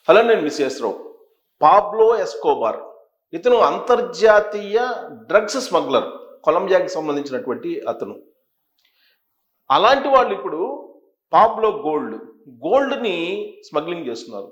Hello, నేను miss రావు. Pablo Escobar ఇతను అంతర్జాతీయ డ్రగ్స్ స్మగ్లర్, కొలంబియాకి సంబంధించినటువంటి అతను. అలాంటి వాళ్ళు ఇప్పుడు పాబ్లో గోల్డ్ని స్మగ్లింగ్ చేస్తున్నారు.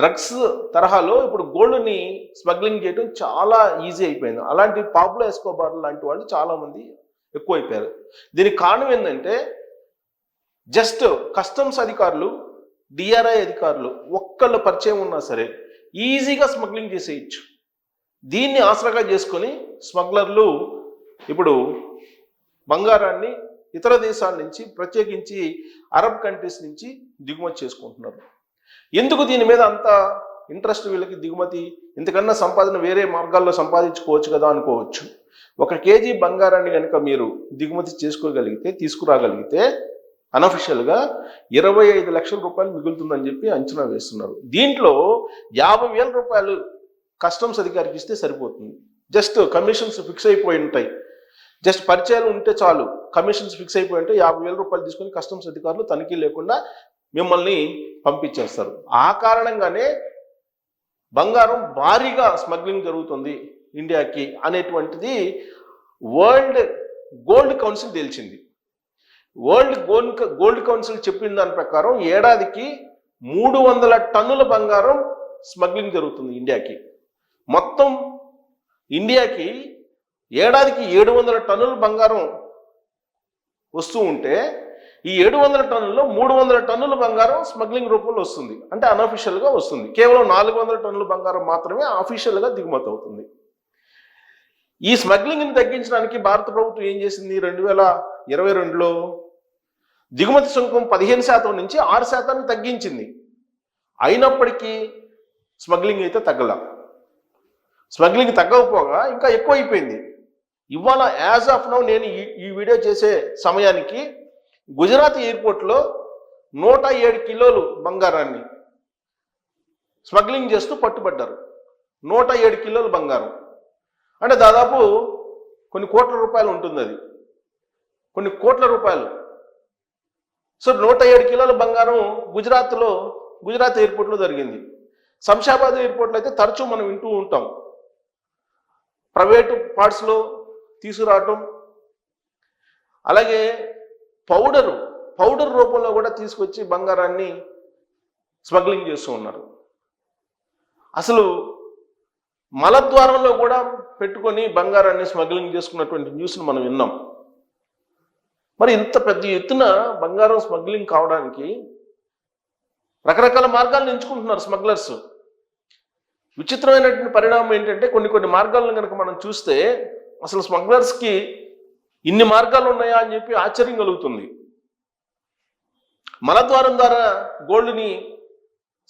డ్రగ్స్ తరహాలో ఇప్పుడు గోల్డ్ని స్మగ్లింగ్ చేయడం చాలా ఈజీ అయిపోయింది. అలాంటి పాబ్లో ఎస్కోబార్ లాంటి వాళ్ళు చాలామంది ఎక్కువైపోయారు. దీనికి కారణం ఏంటంటే జస్ట్ కస్టమ్స్ అధికారులు, డిఆర్ఐ అధికారులు ఒక్కళ్ళ పరిచయం ఉన్నా సరే ఈజీగా స్మగ్లింగ్ చేసేయచ్చు. దీన్ని ఆసరాగా చేసుకొని స్మగ్లర్లు ఇప్పుడు బంగారాన్ని ఇతర దేశాల నుంచి, ప్రత్యేకించి అరబ్ కంట్రీస్ నుంచి దిగుమతి చేసుకుంటున్నారు. ఎందుకు దీని మీద అంత ఇంట్రెస్ట్ వీళ్ళకి? దిగుమతి ఇంతకన్నా సంపాదన వేరే మార్గాల్లో సంపాదించుకోవచ్చు కదా అనుకోవచ్చు. 1 కేజీ బంగారాన్ని కనుక మీరు దిగుమతి చేసుకోగలిగితే, తీసుకురాగలిగితే అనఫిషియల్గా 25 లక్షల రూపాయలు మిగులుతుందని చెప్పి అంచనా వేస్తున్నారు. దీంట్లో 50,000 రూపాయలు కస్టమ్స్ అధికారికి ఇస్తే సరిపోతుంది. జస్ట్ కమిషన్స్ ఫిక్స్ అయిపోయి ఉంటాయి. జస్ట్ పరిచయాలు ఉంటే చాలు, కమిషన్స్ ఫిక్స్ అయిపోయి ఉంటే 50,000 రూపాయలు తీసుకొని కస్టమ్స్ అధికారులు తనిఖీ లేకుండా మిమ్మల్ని పంపించేస్తారు. ఆ కారణంగానే బంగారం భారీగా స్మగ్లింగ్ జరుగుతుంది ఇండియాకి అనేటువంటిది వరల్డ్ గోల్డ్ కౌన్సిల్ తేల్చింది. వరల్డ్ గోల్డ్ కౌన్సిల్ చెప్పిన దాని ప్రకారం ఏడాదికి 300 టన్నుల బంగారం స్మగ్లింగ్ జరుగుతుంది ఇండియాకి. మొత్తం ఇండియాకి ఏడాదికి 700 టన్నుల బంగారం వస్తూ ఉంటే ఈ 700 టన్నుల్లో 300 టన్నుల బంగారం స్మగ్లింగ్ రూపంలో వస్తుంది. అంటే అన్అఫిషియల్గా వస్తుంది. కేవలం 400 టన్నుల బంగారం మాత్రమే అఫీషియల్గా దిగుమతి అవుతుంది. ఈ స్మగ్లింగ్ని తగ్గించడానికి భారత ప్రభుత్వం ఏం చేసింది? 2022లో దిగుమతి సుంకం 15% నుంచి 6% తగ్గించింది. అయినప్పటికీ స్మగ్లింగ్ అయితే తగ్గల. స్మగ్లింగ్ తగ్గకపోగా ఇంకా ఎక్కువ అయిపోయింది. ఇవాళ యాజ్ ఆఫ్ నౌ నేను ఈ వీడియో చేసే సమయానికి గుజరాత్ ఎయిర్పోర్ట్లో 107 కిలోలు బంగారాన్ని స్మగ్లింగ్ చేస్తూ పట్టుబడ్డారు. 107 కిలోలు బంగారం అంటే దాదాపు కొన్ని కోట్ల రూపాయలు ఉంటుంది. అది కొన్ని కోట్ల రూపాయలు. సో 107 కిలోల బంగారం గుజరాత్ ఎయిర్పోర్ట్లో జరిగింది. శంషాబాద్ ఎయిర్పోర్ట్లో అయితే తరచూ మనం వింటూ ఉంటాం, ప్రైవేటు పార్ట్స్లో తీసుకురావటం, అలాగే పౌడర్ రూపంలో కూడా తీసుకొచ్చి బంగారాన్ని స్మగ్లింగ్ చేస్తూ ఉన్నారు. అసలు మలద్వారంలో కూడా పెట్టుకొని బంగారాన్ని స్మగ్లింగ్ చేసుకున్నటువంటి న్యూస్ను మనం విన్నాం. మరి ఇంత పెద్ద ఎత్తున బంగారం స్మగ్లింగ్ కావడానికి రకరకాల మార్గాలను ఎంచుకుంటున్నారు స్మగ్లర్స్. విచిత్రమైనటువంటి పరిణామం ఏంటంటే కొన్ని మార్గాలను కనుక మనం చూస్తే అసలు స్మగ్లర్స్కి ఇన్ని మార్గాలు ఉన్నాయా అని చెప్పి ఆశ్చర్యం కలుగుతుంది. మలద్వారం ద్వారా గోల్డ్ని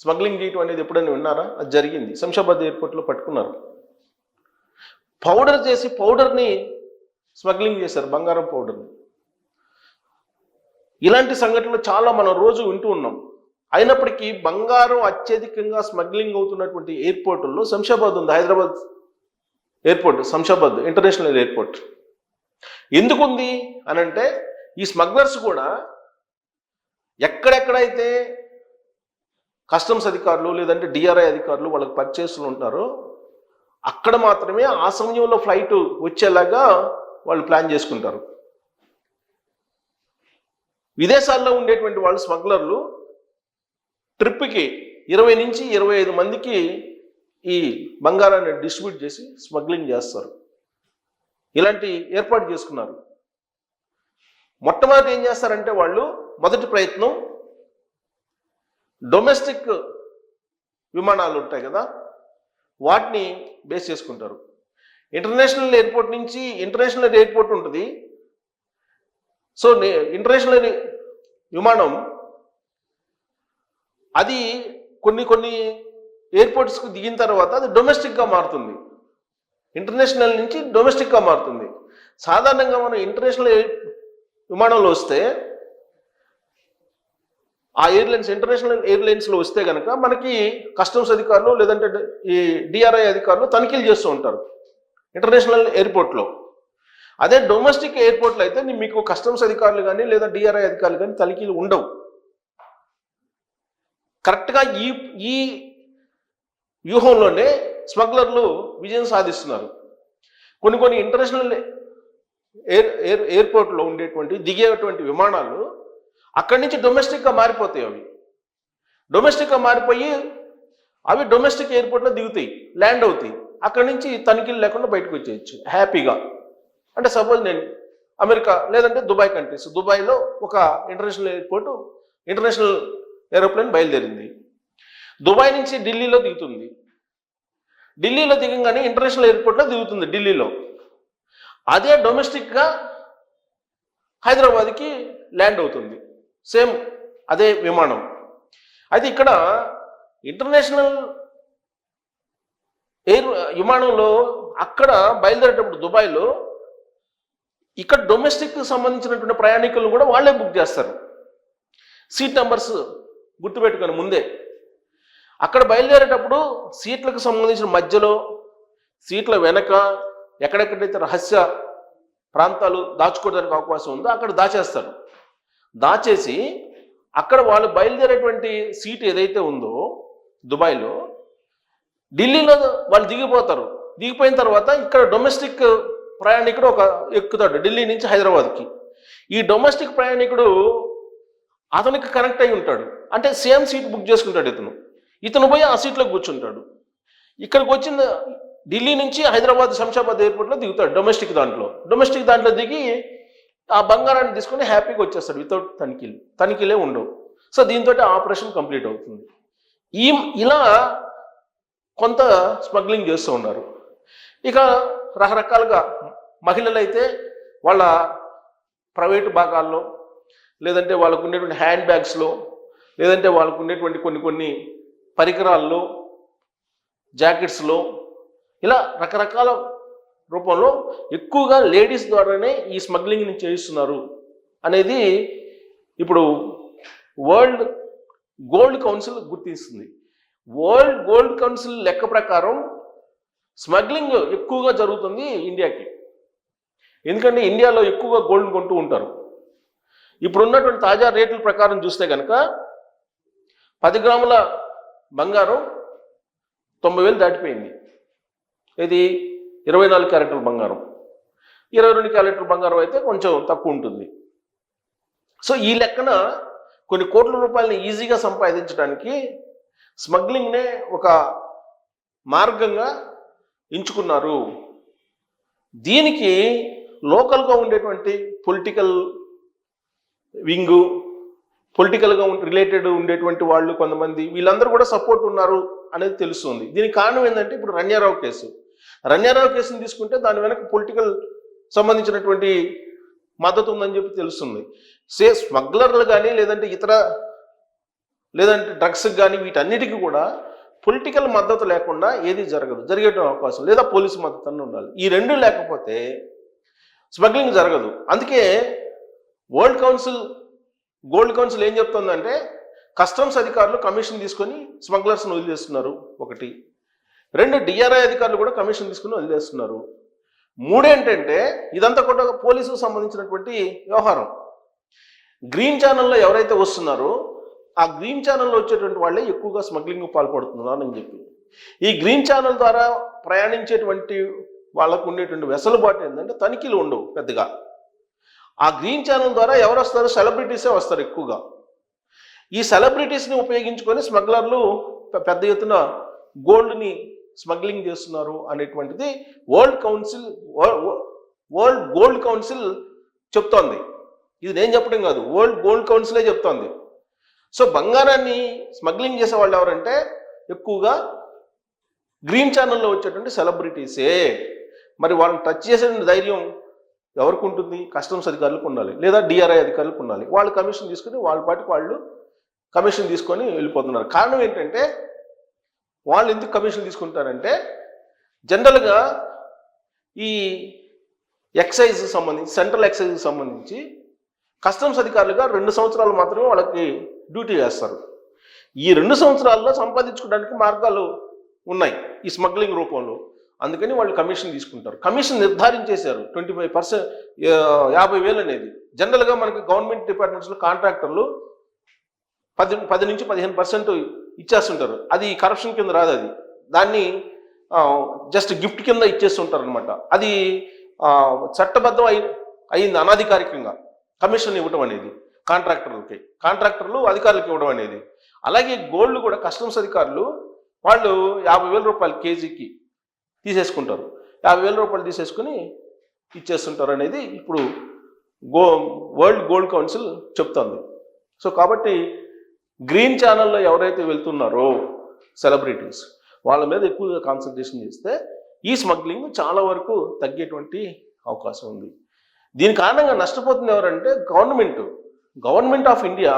స్మగ్లింగ్ చేయటం అనేది ఎప్పుడైనా విన్నారా? అది జరిగింది. శంషాబాద్ ఎయిర్పోర్ట్లో పట్టుకున్నారు. పౌడర్ని స్మగ్లింగ్ చేశారు, బంగారం పౌడర్ని. ఇలాంటి సంఘటనలు చాలా మనం రోజు వింటూ ఉన్నాం. అయినప్పటికీ బంగారం అత్యధికంగా స్మగ్లింగ్ అవుతున్నటువంటి ఎయిర్పోర్టుల్లో శంషాబాద్ ఉంది. Hyderabad airport, Shamshabad international airport. ఎందుకుంది అని అంటే ఈ స్మగ్లర్స్ కూడా ఎక్కడెక్కడైతే కస్టమ్స్ అధికారులు లేదంటే డిఆర్ఐ అధికారులు వాళ్ళకి పర్చేసులు ఉంటారో అక్కడ మాత్రమే ఆ సమయంలో ఫ్లైట్ వచ్చేలాగా వాళ్ళు ప్లాన్ చేసుకుంటారు. విదేశాల్లో ఉండేటువంటి వాళ్ళు స్మగ్లర్లు ట్రిప్కి 20 నుంచి 25 మందికి ఈ బంగారాన్ని డిస్ట్రిబ్యూట్ చేసి స్మగ్లింగ్ చేస్తారు. ఇలాంటి ఏర్పాటు చేసుకున్నారు. మొట్టమొదటి ఏం చేస్తారంటే వాళ్ళు మొదటి ప్రయత్నం డొమెస్టిక్ విమానాలు ఉంటాయి కదా, వాటిని బేస్ చేసుకుంటారు. ఇంటర్నేషనల్ ఎయిర్పోర్ట్ ఉంటుంది. సో ఇంటర్నేషనల్ విమానం అది కొన్ని ఎయిర్పోర్ట్స్కి దిగిన తర్వాత అది డొమెస్టిక్గా మారుతుంది. ఇంటర్నేషనల్ నుంచి డొమెస్టిక్గా మారుతుంది. సాధారణంగా మనం ఇంటర్నేషనల్ విమానంలో వస్తే ఆ ఇంటర్నేషనల్ ఎయిర్లైన్స్లో వస్తే కనుక మనకి కస్టమ్స్ అధికారులు లేదంటే ఈ డిఆర్ఐ అధికారులు తనిఖీలు చేస్తూ ఉంటారు ఇంటర్నేషనల్ ఎయిర్పోర్ట్లో. అదే డొమెస్టిక్ ఎయిర్పోర్ట్లో అయితే మీకు కస్టమ్స్ అధికారులు కానీ లేదా డిఆర్ఐ అధికారులు కానీ తనిఖీలు ఉండవు. కరెక్ట్గా ఈ వ్యూహంలోనే స్మగ్లర్లు విజయం సాధిస్తున్నారు. కొన్ని ఇంటర్నేషనల్ ఎయిర్పోర్ట్లో ఉండేటువంటి దిగేటువంటి విమానాలు అక్కడి నుంచి డొమెస్టిక్గా మారిపోతాయి. డొమెస్టిక్గా మారిపోయి అవి డొమెస్టిక్ ఎయిర్పోర్ట్లో దిగుతాయి, ల్యాండ్ అవుతాయి. అక్కడి నుంచి తనిఖీలు లేకుండా బయటకు వచ్చేయచ్చు హ్యాపీగా. అంటే సపోజ్ నేను అమెరికా లేదంటే దుబాయ్ కంట్రీస్, దుబాయ్లో ఒక ఇంటర్నేషనల్ ఏరోప్లేన్ బయలుదేరింది. దుబాయ్ నుంచి ఢిల్లీలో దిగుతుంది. ఢిల్లీలో దిగంగానే ఇంటర్నేషనల్ ఎయిర్పోర్ట్లో దిగుతుంది ఢిల్లీలో. అదే డొమెస్టిక్గా హైదరాబాద్కి ల్యాండ్ అవుతుంది, సేమ్ అదే విమానం. అయితే ఇక్కడ ఇంటర్నేషనల్ విమానంలో అక్కడ బయలుదేరేటప్పుడు దుబాయ్లో ఇక్కడ డొమెస్టిక్కి సంబంధించినటువంటి ప్రయాణికులను కూడా వాళ్ళే బుక్ చేస్తారు. సీట్ నెంబర్స్ గుర్తుపెట్టుకొని ముందే అక్కడ బయలుదేరేటప్పుడు సీట్లకు సంబంధించిన మధ్యలో, సీట్ల వెనక ఎక్కడెక్కడైతే రహస్య ప్రాంతాలు దాచుకోవడానికి అవకాశం ఉందో అక్కడ దాచేస్తారు. దాచేసి అక్కడ వాళ్ళు బయలుదేరేటువంటి సీట్ ఏదైతే ఉందో దుబాయ్లో, ఢిల్లీలో వాళ్ళు దిగిపోతారు. దిగిపోయిన తర్వాత ఇక్కడ డొమెస్టిక్ ప్రయాణికుడు ఒక ఎక్కుతాడు ఢిల్లీ నుంచి హైదరాబాద్కి. ఈ డొమెస్టిక్ ప్రయాణికుడు అతనికి కనెక్ట్ అయి ఉంటాడు, అంటే సేమ్ సీట్ బుక్ చేసుకుంటాడు. ఇతను పోయి ఆ సీట్లో కూర్చుంటాడు. ఇక్కడికి వచ్చిన ఢిల్లీ నుంచి హైదరాబాద్ శంషాబాద్ ఎయిర్పోర్ట్లో దిగుతాడు డొమెస్టిక్ దాంట్లో దిగి ఆ బంగారాన్ని తీసుకొని హ్యాపీగా వచ్చేస్తాడు వితౌట్ తనిఖీలే ఉండవు. సో దీంతో ఆపరేషన్ కంప్లీట్ అవుతుంది. ఇలా కొంత స్మగ్లింగ్ చేస్తూ ఉన్నారు. ఇక రకరకాలుగా మహిళలు అయితే వాళ్ళ ప్రైవేటు భాగాల్లో, లేదంటే వాళ్ళకు ఉండేటువంటి హ్యాండ్ బ్యాగ్స్లో, లేదంటే వాళ్ళకు ఉండేటువంటి కొన్ని పరికరాల్లో, జాకెట్స్లో, ఇలా రకరకాల రూపంలో ఎక్కువగా లేడీస్ ద్వారానే ఈ స్మగ్లింగ్ని చేయిస్తున్నారు అనేది ఇప్పుడు వరల్డ్ గోల్డ్ కౌన్సిల్ గుర్తిస్తుంది. వరల్డ్ గోల్డ్ కౌన్సిల్ లెక్క ప్రకారం స్మగ్లింగ్ ఎక్కువగా జరుగుతుంది ఇండియాకి. ఎందుకంటే ఇండియాలో ఎక్కువగా గోల్డ్ కొంటూ ఉంటారు. ఇప్పుడు ఉన్నటువంటి తాజా రేట్ల ప్రకారం చూస్తే కనుక 10 గ్రాముల బంగారం 90,000 దాటిపోయింది. ఇది 24 క్యారెట్ల బంగారం. 22 క్యారెట్ల బంగారం అయితే కొంచెం తక్కువ ఉంటుంది. సో ఈ లెక్కన కొన్ని కోట్ల రూపాయలని ఈజీగా సంపాదించడానికి స్మగ్లింగ్నే ఒక మార్గంగా ఎంచుకున్నారు. దీనికి లోకల్గా ఉండేటువంటి పొలిటికల్ వింగు, పొలిటికల్గా రిలేటెడ్ ఉండేటువంటి వాళ్ళు కొంతమంది, వీళ్ళందరూ కూడా సపోర్ట్ ఉన్నారు అనేది తెలుస్తుంది. దీనికి కారణం ఏంటంటే ఇప్పుడు రణ్యారావు కేసుని తీసుకుంటే దాని వెనక పొలిటికల్ సంబంధించినటువంటి మద్దతు ఉందని చెప్పి తెలుస్తుంది. స్మగ్లర్లు కానీ లేదంటే డ్రగ్స్కి కానీ వీటన్నిటికీ కూడా పొలిటికల్ మద్దతు లేకుండా ఏది జరిగే అవకాశం లేదా పోలీసు మద్దతు అన్న ఉండాలి. ఈ రెండు లేకపోతే స్మగ్లింగ్ జరగదు. అందుకే గోల్డ్ కౌన్సిల్ ఏం చెప్తుందంటే కస్టమ్స్ అధికారులు కమిషన్ తీసుకొని స్మగ్లర్స్ని వదిలేస్తున్నారు, 1. 2 డిఆర్ఐ అధికారులు కూడా కమిషన్ తీసుకుని వదిలేస్తున్నారు. 3 ఏంటంటే ఇదంతా కూడా పోలీసుకు సంబంధించినటువంటి వ్యవహారం. గ్రీన్ ఛానల్లో ఎవరైతే వస్తున్నారో ఆ గ్రీన్ ఛానల్లో వచ్చేటువంటి వాళ్ళే ఎక్కువగా స్మగ్లింగ్ పాల్పడుతున్నారు అని చెప్పి, ఈ గ్రీన్ ఛానల్ ద్వారా ప్రయాణించేటువంటి వాళ్ళకు ఉండేటువంటి వెసులుబాటు ఏంటంటే తనిఖీలు ఉండవు పెద్దగా. ఆ గ్రీన్ ఛానల్ ద్వారా ఎవరు వస్తారు? సెలబ్రిటీసే వస్తారు ఎక్కువగా. ఈ సెలబ్రిటీస్ని ఉపయోగించుకొని స్మగ్లర్లు పెద్ద ఎత్తున గోల్డ్ని స్మగ్లింగ్ చేస్తున్నారు అనేటువంటిది వరల్డ్ గోల్డ్ కౌన్సిల్ చెప్తోంది. ఇది నేను చెప్పడం కాదు, వరల్డ్ గోల్డ్ కౌన్సిలే చెప్తోంది. సో బంగారాన్ని స్మగ్లింగ్ చేసే వాళ్ళు ఎవరంటే ఎక్కువగా గ్రీన్ ఛానల్లో వచ్చేటువంటి సెలబ్రిటీసే. మరి వాళ్ళని టచ్ చేసే ధైర్యం ఎవరికి ఉంటుంది? కస్టమ్స్ అధికారులకు ఉండాలి, లేదా డిఆర్ఐ అధికారులకు ఉండాలి. వాళ్ళు కమిషన్ తీసుకుని వాళ్ళ పాటికి వాళ్ళు కమిషన్ తీసుకొని వెళ్ళిపోతున్నారు. కారణం ఏంటంటే వాళ్ళు ఎందుకు కమిషన్ తీసుకుంటారంటే జనరల్గా ఈ ఎక్సైజ్ సంబంధించి, సెంట్రల్ ఎక్సైజ్కి సంబంధించి కస్టమ్స్ అధికారులుగా 2 సంవత్సరాలు మాత్రమే వాళ్ళకి డ్యూటీ చేస్తారు. ఈ 2 సంవత్సరాల్లో సంపాదించుకోవడానికి మార్గాలు ఉన్నాయి ఈ స్మగ్లింగ్ రూపంలో. అందుకని వాళ్ళు కమిషన్ తీసుకుంటారు. కమిషన్ నిర్ధారించేశారు 25%, 50,000 అనేది. జనరల్గా మనకి గవర్నమెంట్ డిపార్ట్మెంట్స్లో కాంట్రాక్టర్లు 10 నుంచి 15% ఇచ్చేస్తుంటారు. అది కరప్షన్ కింద రాదు. అది దాన్ని జస్ట్ గిఫ్ట్ కింద ఇచ్చేస్తుంటారు అనమాట. అది చట్టబద్ధం అయింది అనాధికారికంగా కమిషన్ ఇవ్వడం అనేది కాంట్రాక్టర్లు అధికారులకు ఇవ్వడం అనేది. అలాగే గోల్డ్ కూడా కస్టమ్స్ అధికారులు వాళ్ళు 50,000 రూపాయలు కేజీకి తీసేసుకుంటారు. 50,000 రూపాయలు తీసేసుకుని ఇచ్చేస్తుంటారు అనేది ఇప్పుడు వరల్డ్ గోల్డ్ కౌన్సిల్ చెప్తుంది. సో కాబట్టి గ్రీన్ ఛానల్లో ఎవరైతే వెళ్తున్నారో సెలబ్రిటీస్ వాళ్ళ మీద ఎక్కువగా కాన్సన్ట్రేషన్ చేస్తే ఈ స్మగ్లింగ్ చాలా వరకు తగ్గేటువంటి అవకాశం ఉంది. దీని కారణంగా నష్టపోతుంది ఎవరంటే government of India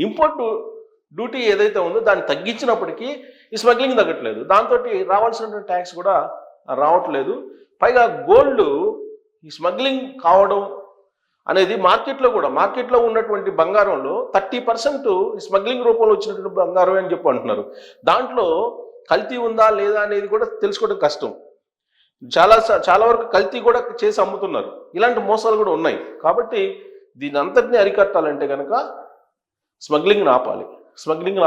import duty ఏదైతే ఉందో దాన్ని తగ్గించినప్పటికీ ఈ స్మగ్లింగ్ తగ్గట్లేదు. దాంతో రావాల్సినటువంటి ట్యాక్స్ కూడా రావట్లేదు. పైగా గోల్డ్ ఈ స్మగ్లింగ్ కావడం అనేది మార్కెట్లో ఉన్నటువంటి బంగారంలో 30% స్మగ్లింగ్ రూపంలో వచ్చినటువంటి బంగారం అని చెప్పి అంటున్నారు. దాంట్లో కల్తీ ఉందా లేదా అనేది కూడా తెలుసుకోవడం కష్టం. చాలా వరకు కల్తీ కూడా చేసి అమ్ముతున్నారు. ఇలాంటి మోసాలు కూడా ఉన్నాయి. కాబట్టి దీని అంతటినీ అరికట్టాలంటే కనుక స్మగ్లింగ్ని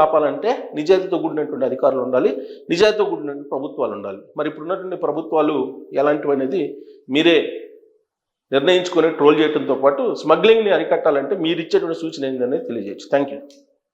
ఆపాలంటే నిజాయితీతో కూడినటువంటి అధికారులు ఉండాలి, నిజాయితీతో కూడినటువంటి ప్రభుత్వాలు ఉండాలి. మరి ఇప్పుడున్నటువంటి ప్రభుత్వాలు ఎలాంటివి అనేది మీరే నిర్ణయించుకొని ట్రోల్ చేయడంతో పాటు స్మగ్లింగ్ని అరికట్టాలంటే మీరు ఇచ్చేటువంటి సూచన ఏంటనేది తెలియజేయచ్చు. Thank you.